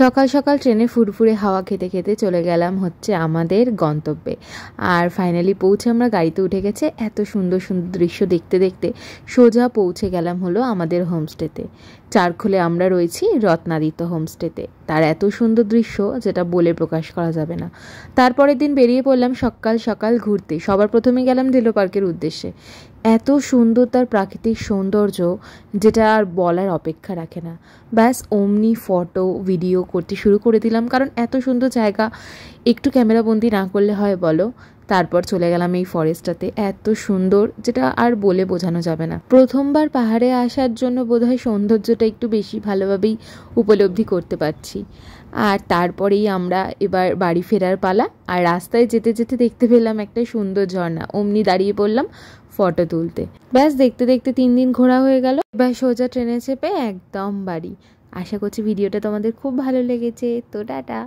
সকাল সকাল ট্রেনে ফুরফুরে হাওয়া খেতে খেতে চলে গেলাম হচ্ছে আমাদের গন্তব্যে। আর ফাইনালি পৌঁছে আমরা গাড়িতে উঠে গেছে। এত সুন্দর সুন্দর দৃশ্য দেখতে দেখতে সোজা পৌঁছে গেলাম হলো আমাদের হোমস্টেতে। চারখোলে আমরা রয়েছি রত্নাদিত্য হোমস্টেতে। তার এত সুন্দর দৃশ্য যেটা বলে প্রকাশ করা যাবে না। তারপরের দিন বেরিয়ে পড়লাম সকাল সকাল ঘুরতে। সবার প্রথমে গেলাম ঢেলো পার্কের উদ্দেশ্যে। এত সুন্দর তার প্রাকৃতিক সৌন্দর্য যেটা আর বলার অপেক্ষা রাখে না। ব্যাস অমনি ফটো ভিডিও করতে শুরু করে দিলাম, কারণ এত সুন্দর জায়গা একটু ক্যামেরাবন্দি না করলে হয় বলো। তারপর চলে গেলাম এই ফরেস্টটাতে, এত সুন্দর যেটা আর বলে বোঝানো যাবে না। প্রথমবার পাহাড়ে আসার জন্য বোধহয় সৌন্দর্যটা একটু বেশি ভালোভাবেই উপলব্ধি করতে পারছি। আর তারপরেই আমরা এবার বাড়ি ফেরার পালা। আর রাস্তায় যেতে যেতে দেখতে পেলাম একটা সুন্দর ঝর্ণা, অমনি দাঁড়িয়ে পড়লাম ফটো তুলতে। ব্যাস দেখতে দেখতে 3 দিন ঘোরা হয়ে গেল। এবার সোজা ট্রেনে চেপে একদম বাড়ি। আশা করছি ভিডিওটা তোমাদের খুব ভালো লেগেছে। তো টাটা।